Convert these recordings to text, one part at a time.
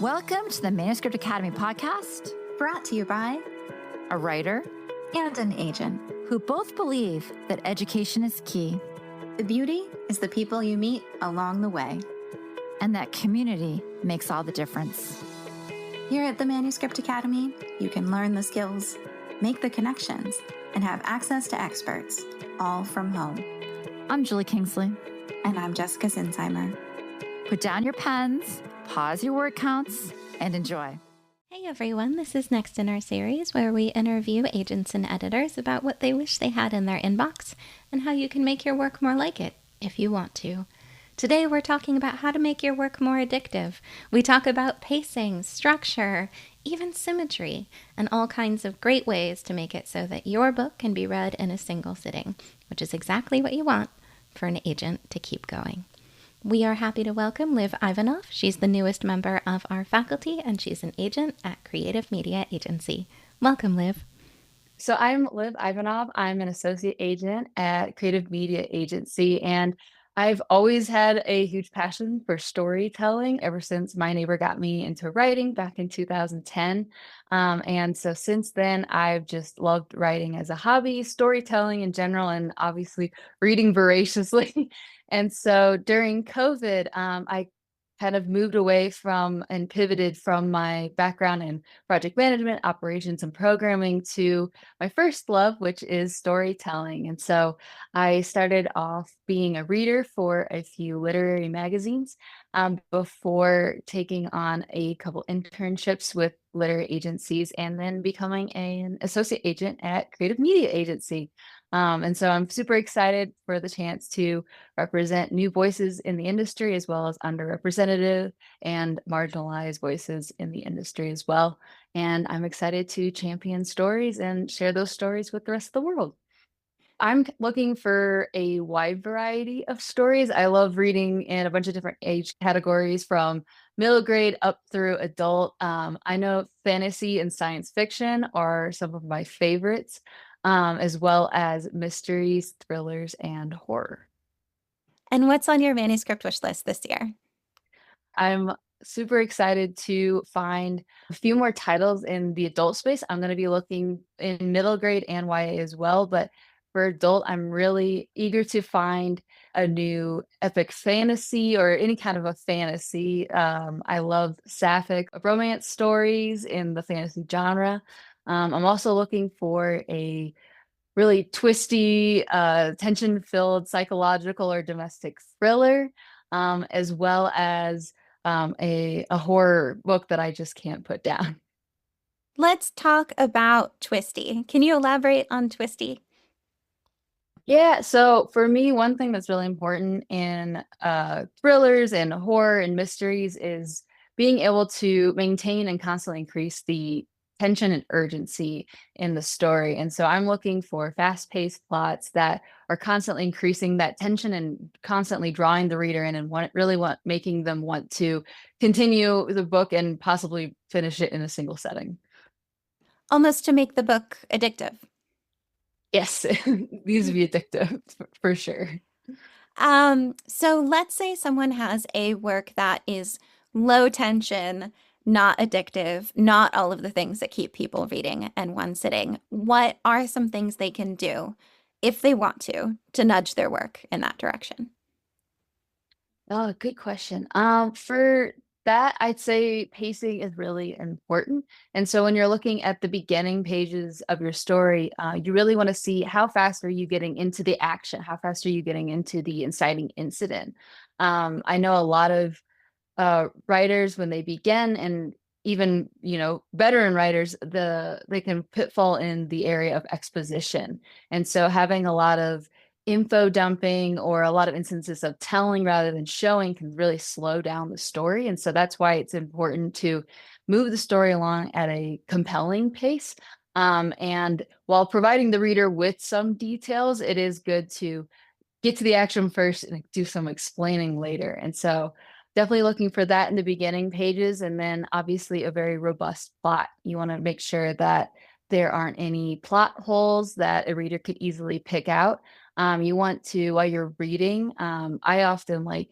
Welcome to the Manuscript Academy podcast, Brought to you by a writer and an agent who both believe that education is key The beauty is the people you meet along the way. and that community makes all the difference. Here at the Manuscript Academy, you can learn the skills, make the connections, and have access to experts, all from home. I'm Julie Kingsley. And I'm Jessica Sinsheimer. Put down your pens, pause your word counts, and enjoy. Hey everyone, this is next in our series where we interview agents and editors about what they wish they had in their inbox and how you can make your work more like it if you want to. Today we're talking about how to make your work more addictive. We talk about pacing, structure, even symmetry, and all kinds of great ways to make it so that your book can be read in a single sitting, which is exactly what you want for an agent to keep going. We are happy to welcome Liv Ivanov. She's the newest member of our faculty, and she's an agent at Creative Media Agency. Welcome, Liv. So I'm Liv Ivanov. I'm an associate agent at Creative Media Agency, and I've always had a huge passion for storytelling ever since my neighbor got me into writing back in 2010. And so since then, I've just loved writing as a hobby, storytelling in general, and obviously reading voraciously. And so during COVID, I kind of moved away from and pivoted from my background in project management, operations, and programming to my first love, which is storytelling. And so I started off being a reader for a few literary magazines before taking on a couple internships with literary agencies and then becoming an associate agent at Creative Media Agency. And so I'm super excited for the chance to represent new voices in the industry as well as underrepresented and marginalized voices in the industry as well. And I'm excited to champion stories and share those stories with the rest of the world. I'm looking for a wide variety of stories. I love reading in a bunch of different age categories from middle grade up through adult. I know fantasy and science fiction are some of my favorites, as well as mysteries, thrillers, and horror. And what's on your manuscript wish list this year? I'm super excited to find a few more titles in the adult space. I'm going to be looking in middle grade and YA as well, but for adult, I'm really eager to find a new epic fantasy or any kind of a fantasy. I love sapphic romance stories in the fantasy genre. I'm also looking for a really twisty, tension-filled psychological or domestic thriller, as well as a horror book that I just can't put down. Let's talk about twisty. Can you elaborate on twisty? Yeah, so for me, one thing that's really important in thrillers and horror and mysteries is being able to maintain and constantly increase the tension and urgency in the story. And so I'm looking for fast-paced plots that are constantly increasing that tension and constantly drawing the reader in and making them want to continue the book and possibly finish it in a single setting. Almost to make the book addictive. Yes, these would be addictive for sure. So let's say someone has a work that is low tension, not addictive, not all of the things that keep people reading in one sitting. What are some things they can do if they want to nudge their work in that direction? Oh, good question. For that, I'd say pacing is really important. And so when you're looking at the beginning pages of your story, you really want to see how fast are you getting into the action? How fast are you getting into the inciting incident? I know a lot of writers when they begin, and even veteran writers, they can pitfall in the area of exposition. And so having a lot of info dumping or a lot of instances of telling rather than showing can really slow down the story. And so that's why it's important to move the story along at a compelling pace. And while providing the reader with some details, it is good to get to the action first and do some explaining later. And so definitely looking for that in the beginning pages, and then obviously a very robust plot. You want to make sure that there aren't any plot holes that a reader could easily pick out. You want to, while you're reading, I often like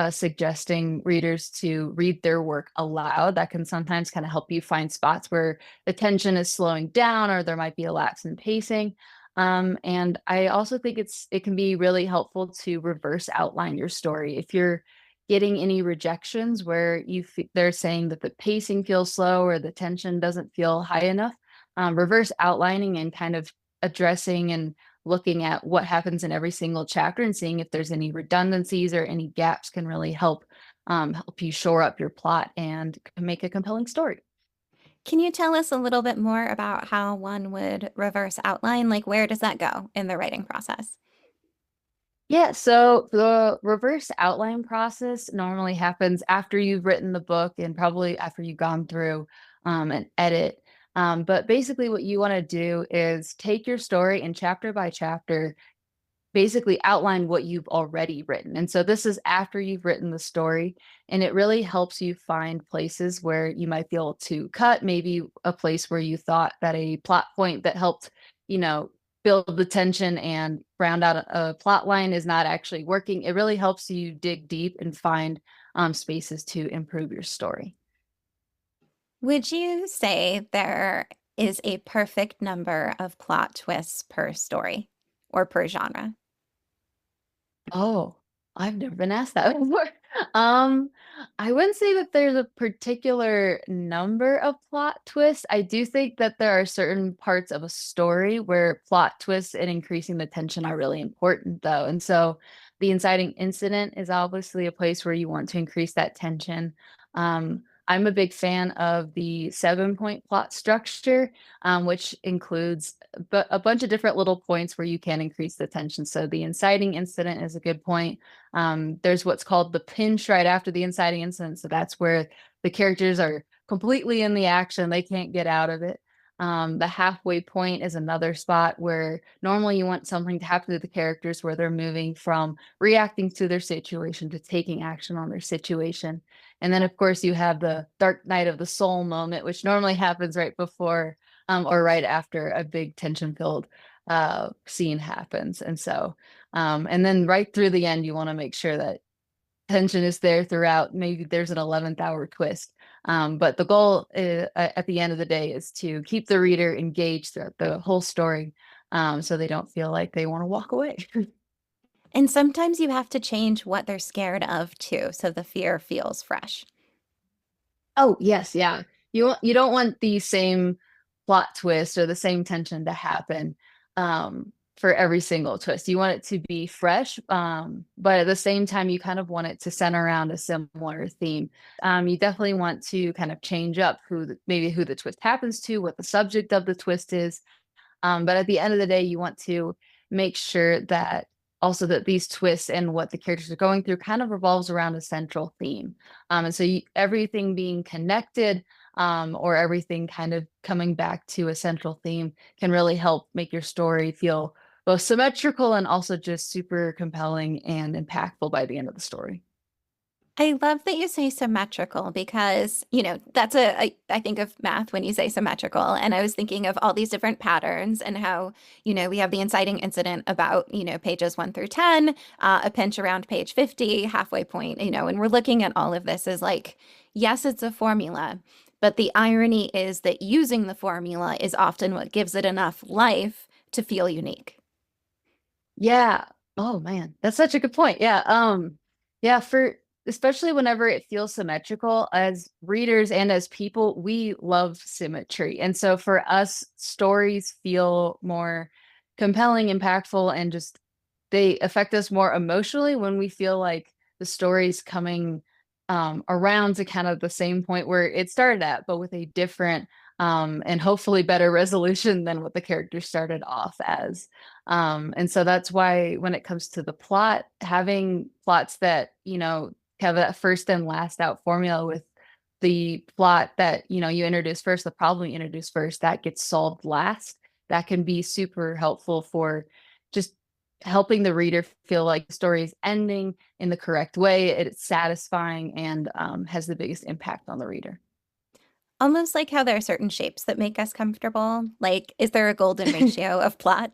suggesting readers to read their work aloud. That can sometimes kind of help you find spots where the tension is slowing down or there might be a lapse in pacing. And I also think it can be really helpful to reverse outline your story. If you're getting any rejections where they're saying that the pacing feels slow or the tension doesn't feel high enough, reverse outlining and kind of addressing and looking at what happens in every single chapter and seeing if there's any redundancies or any gaps can really help you shore up your plot and make a compelling story. Can you tell us a little bit more about how one would reverse outline? Like, where does that go in the writing process? Yeah, so the reverse outline process normally happens after you've written the book and probably after you've gone through an edit. But basically, what you want to do is take your story and chapter by chapter basically outline what you've already written. And so this is after you've written the story, and it really helps you find places where you might be able to cut, maybe a place where you thought that a plot point that helped, you know, build the tension and round out a plot line is not actually working. It really helps you dig deep and find spaces to improve your story. Would you say there is a perfect number of plot twists per story or per genre? Oh, I've never been asked that before. Um, I wouldn't say that there's a particular number of plot twists. I do think that there are certain parts of a story where plot twists and increasing the tension are really important, though. And so the inciting incident is obviously a place where you want to increase that tension. I'm a big fan of the 7 point plot structure, which includes but a bunch of different little points where you can increase the tension. So the inciting incident is a good point. There's what's called the pinch right after the inciting incident. So that's where the characters are completely in the action. They can't get out of it. The halfway point is another spot where normally you want something to happen to the characters where they're moving from reacting to their situation to taking action on their situation. And then, of course, you have the dark night of the soul moment, which normally happens right before or right after a big tension-filled scene happens. And so, and then right through the end, you want to make sure that tension is there throughout. Maybe there's an 11th hour twist. But the goal at the end of the day is to keep the reader engaged throughout the whole story so they don't feel like they want to walk away. And sometimes you have to change what they're scared of too, so the fear feels fresh. Oh, yes, yeah. You don't want the same plot twist or the same tension to happen for every single twist. You want it to be fresh, but at the same time, you kind of want it to center around a similar theme. You definitely want to kind of change up maybe who the twist happens to, what the subject of the twist is. But at the end of the day, you want to make sure that also that these twists and what the characters are going through kind of revolves around a central theme. And so everything being connected or everything kind of coming back to a central theme can really help make your story feel both symmetrical and also just super compelling and impactful by the end of the story. I love that you say symmetrical because, I think of math when you say symmetrical, and I was thinking of all these different patterns and how, we have the inciting incident about, pages 1 through 10, a pinch around page 50, halfway point, and we're looking at all of this as like, yes, it's a formula, but the irony is that using the formula is often what gives it enough life to feel unique. Yeah. Oh man, that's such a good point. Yeah. Yeah, for especially whenever it feels symmetrical as readers and as people, we love symmetry. And so for us, stories feel more compelling, impactful, and just they affect us more emotionally when we feel like the story's coming around to kind of the same point where it started at, but with a different and hopefully better resolution than what the character started off as. And so that's why when it comes to the plot, having plots that, have that first and last out formula with the plot that, you introduce first, the problem you introduce first, that gets solved last, that can be super helpful for just helping the reader feel like the story is ending in the correct way, it's satisfying, and has the biggest impact on the reader. Almost like how there are certain shapes that make us comfortable. Like, is there a golden ratio of plot?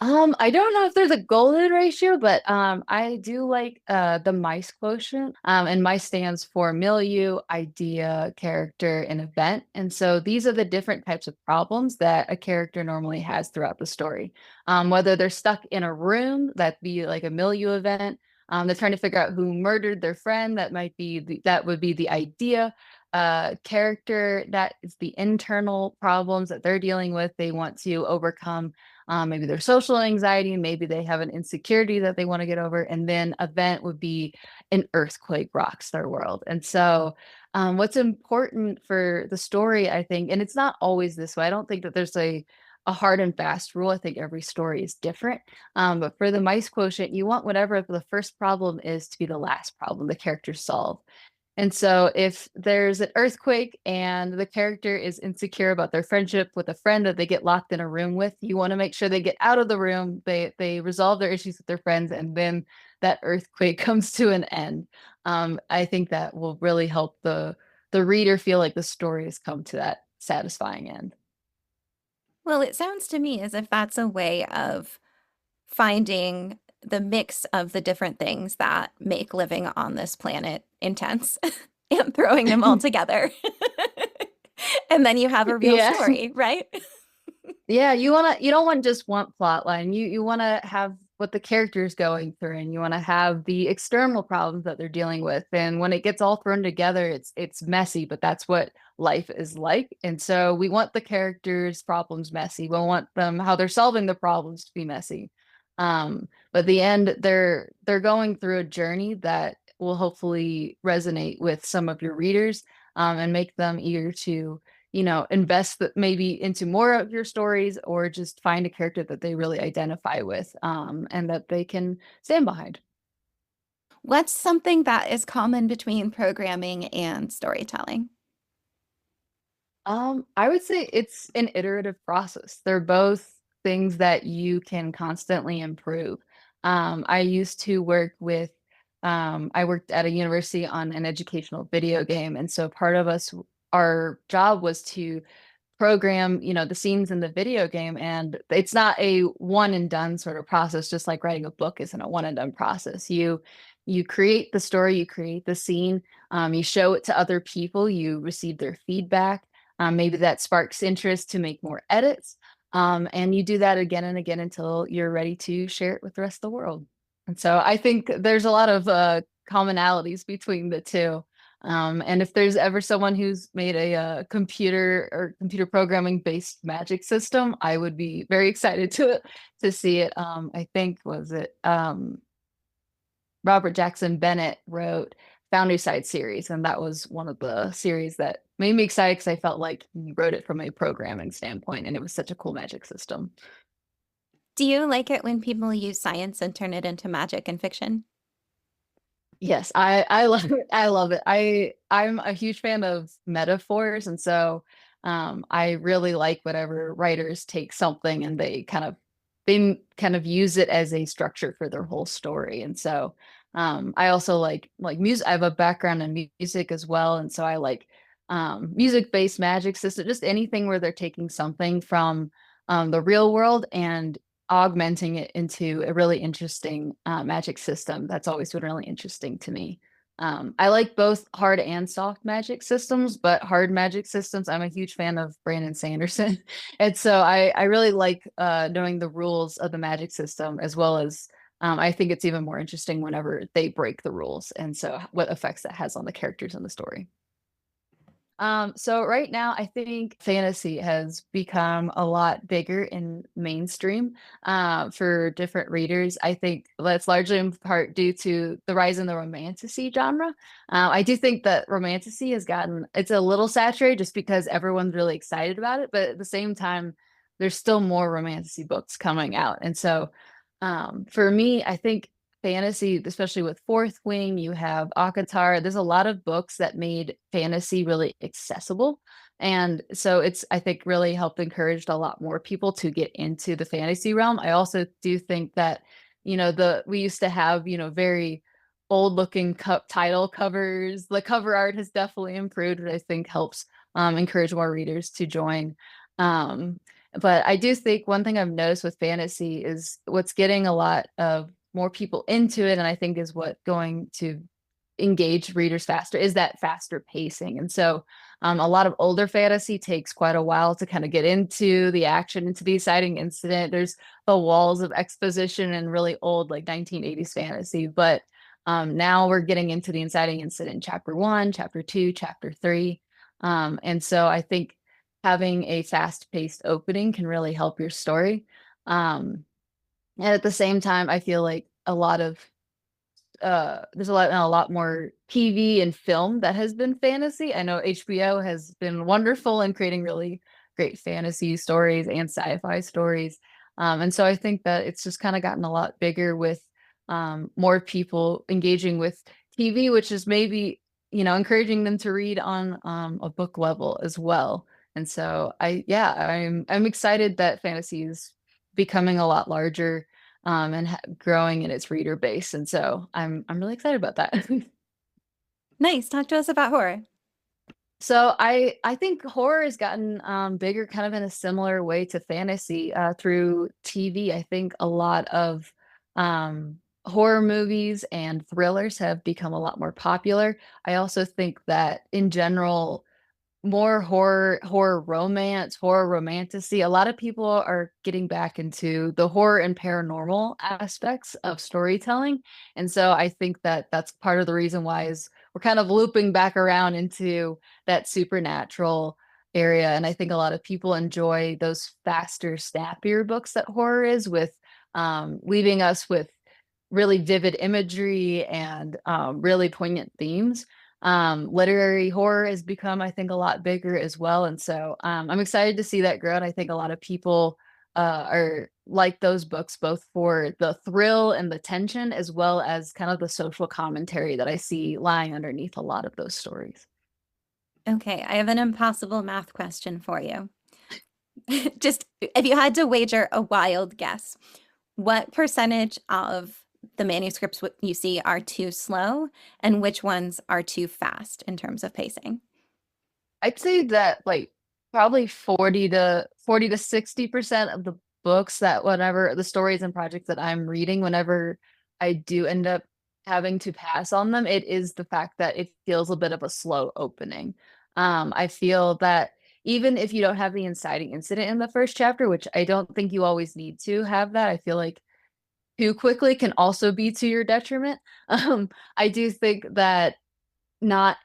I don't know if there's a golden ratio, but I do like the MICE quotient. And MICE stands for milieu, idea, character, and event. And so these are the different types of problems that a character normally has throughout the story. Whether they're stuck in a room, that'd be like a milieu event. They're trying to figure out who murdered their friend. That would be the idea. Character, that is the internal problems that they're dealing with. They want to overcome maybe their social anxiety, maybe they have an insecurity that they want to get over. And then event would be an earthquake rocks their world. And so what's important for the story, I think, and it's not always this way. I don't think that there's a hard and fast rule. I think every story is different. But for the MICE quotient, you want whatever the first problem is to be the last problem the characters solve. And so if there's an earthquake and the character is insecure about their friendship with a friend that they get locked in a room with, you want to make sure they get out of the room, they resolve their issues with their friends, and then that earthquake comes to an end. I think that will really help the reader feel like the story has come to that satisfying end. Well, it sounds to me as if that's a way of finding the mix of the different things that make living on this planet intense and throwing them all together. And then you have a real Yeah. story, right? Yeah, you don't want just one plot line. You want to have what the character's going through, and you want to have the external problems that they're dealing with. And when it gets all thrown together, it's messy, but that's what life is like. And so we want the characters' problems messy. We want them how they're solving the problems to be messy. But at the end, they're going through a journey that will hopefully resonate with some of your readers, and make them eager to invest maybe into more of your stories, or just find a character that they really identify with, and that they can stand behind. What's something that is common between programming and storytelling? I would say it's an iterative process. They're both things that you can constantly improve. I used to work with, I worked at a university on an educational video game. And so part of our job was to program, the scenes in the video game. And it's not a one and done sort of process, just like writing a book isn't a one and done process. You create the story, you create the scene, you show it to other people, you receive their feedback. Maybe that sparks interest to make more edits. And you do that again and again until you're ready to share it with the rest of the world. And so I think there's a lot of commonalities between the two. And if there's ever someone who's made a computer programming based magic system, I would be very excited to see it. I think was it Robert Jackson Bennett wrote Foundry Side series, and that was one of the series that made me excited because I felt like he wrote it from a programming standpoint, and it was such a cool magic system. Do you like it when people use science and turn it into magic and fiction? Yes, I love it. I love it. I'm a huge fan of metaphors, and so I really like whatever writers take something and they kind of use it as a structure for their whole story. And so I also like music. I have a background in music as well, and so I like music-based magic system, just anything where they're taking something from the real world and augmenting it into a really interesting magic system. That's always been really interesting to me. I like both hard and soft magic systems, but hard magic systems, I'm a huge fan of Brandon Sanderson. And so I really like knowing the rules of the magic system, as well as I think it's even more interesting whenever they break the rules, and so what effects that has on the characters in the story. So right now, I think fantasy has become a lot bigger in mainstream for different readers. I think that's largely in part due to the rise in the romantasy genre. I do think that romantasy it's a little saturated just because everyone's really excited about it, but at the same time, there's still more romantasy books coming out. And so for me, I think fantasy, especially with Fourth Wing, you have Akatar. There's a lot of books that made fantasy really accessible. And so I think, really helped encourage a lot more people to get into the fantasy realm. I also do think that, we used to have, very old looking title covers. The cover art has definitely improved, which I think helps encourage more readers to join. But I do think one thing I've noticed with fantasy is what's getting a lot of more people into it, and I think is what going to engage readers faster, is that faster pacing. And so a lot of older fantasy takes quite a while to kind of get into the action, into the exciting incident. There's the walls of exposition in really old, like 1980s fantasy. But now we're getting into the inciting incident in chapter 1, chapter 2, chapter 3. And so I think having a fast-paced opening can really help your story. And at the same time, I feel like there's a lot more TV and film that has been fantasy. I know HBO has been wonderful in creating really great fantasy stories and sci-fi stories. And so I think that it's just kind of gotten a lot bigger with more people engaging with TV, which is maybe, encouraging them to read on a book level as well. And so I'm excited that fantasy is becoming a lot larger and growing in its reader base. And so I'm really excited about that. Nice. Talk to us about horror. So I think horror has gotten bigger kind of in a similar way to fantasy through TV. I think a lot of horror movies and thrillers have become a lot more popular. I also think that in general, more horror romance, horror romantasy. A lot of people are getting back into the horror and paranormal aspects of storytelling. And so I think that that's part of the reason why is we're kind of looping back around into that supernatural area. And I think a lot of people enjoy those faster, snappier books that horror is, with leaving us with really vivid imagery and really poignant themes. Literary horror has become, I think, a lot bigger as well. And so I'm excited to see that grow. And I think a lot of people are like those books, both for the thrill and the tension, as well as kind of the social commentary that I see lying underneath a lot of those stories. Okay, I have an impossible math question for you. Just if you had to wager a wild guess, what percentage of the manuscripts you see are too slow and which ones are too fast in terms of pacing? I'd say that like probably 40 to 60% of the books that whenever the stories and projects that I'm reading, whenever I do end up having to pass on them, it is the fact that it feels a bit of a slow opening. I feel that even if you don't have the inciting incident in the first chapter, which I don't think you always need to have that, I feel like too quickly can also be to your detriment. I do think that not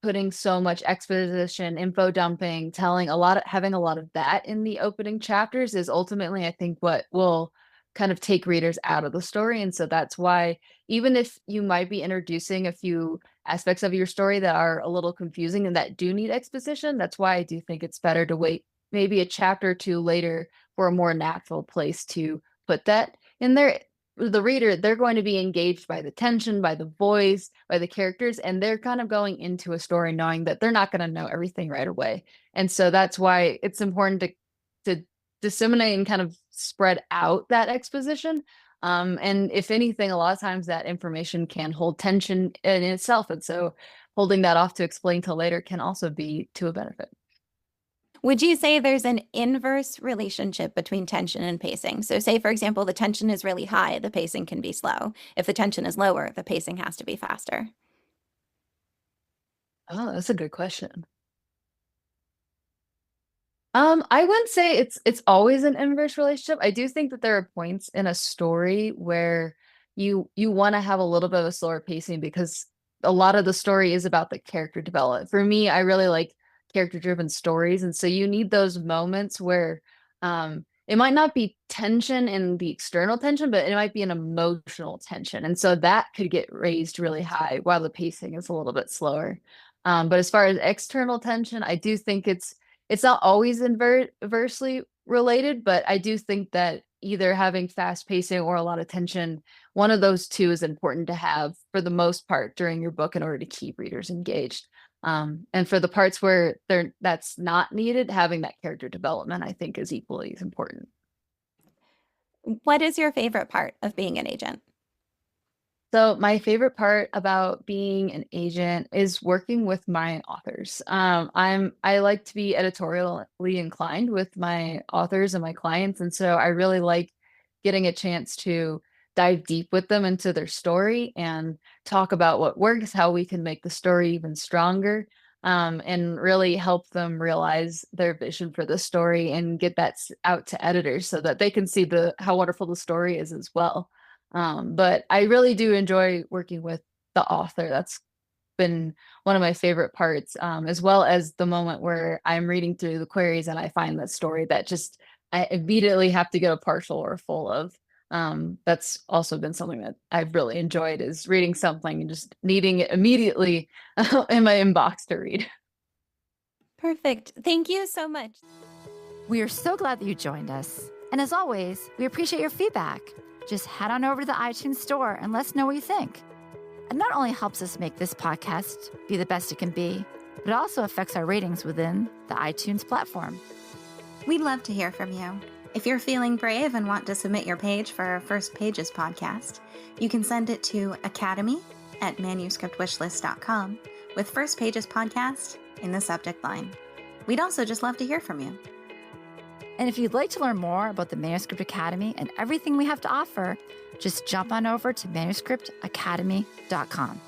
putting so much exposition, info dumping, having a lot of that in the opening chapters is ultimately, I think, what will kind of take readers out of the story. And so that's why, even if you might be introducing a few aspects of your story that are a little confusing and that do need exposition, that's why I do think it's better to wait maybe a chapter or two later for a more natural place to put that in there. The reader, they're going to be engaged by the tension, by the voice, by the characters, and they're kind of going into a story knowing that they're not going to know everything right away. And so that's why it's important to disseminate and kind of spread out that exposition. And if anything, a lot of times that information can hold tension in itself. And so holding that off to explain till later can also be to a benefit. Would you say there's an inverse relationship between tension and pacing? So say, for example, the tension is really high, the pacing can be slow. If the tension is lower, the pacing has to be faster. Oh, that's a good question. I wouldn't say it's always an inverse relationship. I do think that there are points in a story where you want to have a little bit of a slower pacing because a lot of the story is about the character development. For me, I really like character-driven stories, and so you need those moments where it might not be tension in the external tension, but it might be an emotional tension. And so that could get raised really high while the pacing is a little bit slower. But as far as external tension, I do think it's not always inversely related, but I do think that either having fast pacing or a lot of tension, one of those two is important to have for the most part during your book in order to keep readers engaged. And for the parts where that's not needed, having that character development, I think, is equally as important. What is your favorite part of being an agent? So my favorite part about being an agent is working with my authors. I like to be editorially inclined with my authors and my clients, and so I really like getting a chance to dive deep with them into their story and talk about what works, how we can make the story even stronger, and really help them realize their vision for the story and get that out to editors so that they can see the how wonderful the story is as well. But I really do enjoy working with the author. That's been one of my favorite parts, as well as the moment where I'm reading through the queries and I find that story that just I immediately have to get a partial or a full of. That's also been something that I've really enjoyed is reading something and just needing it immediately in my inbox to read. Perfect. Thank you so much. We are so glad that you joined us. And as always, we appreciate your feedback. Just head on over to the iTunes store and let us know what you think. It not only helps us make this podcast be the best it can be, but it also affects our ratings within the iTunes platform. We'd love to hear from you. If you're feeling brave and want to submit your page for our First Pages podcast, you can send it to academy@manuscriptwishlist.com with First Pages podcast in the subject line. We'd also just love to hear from you. And if you'd like to learn more about the Manuscript Academy and everything we have to offer, just jump on over to manuscriptacademy.com.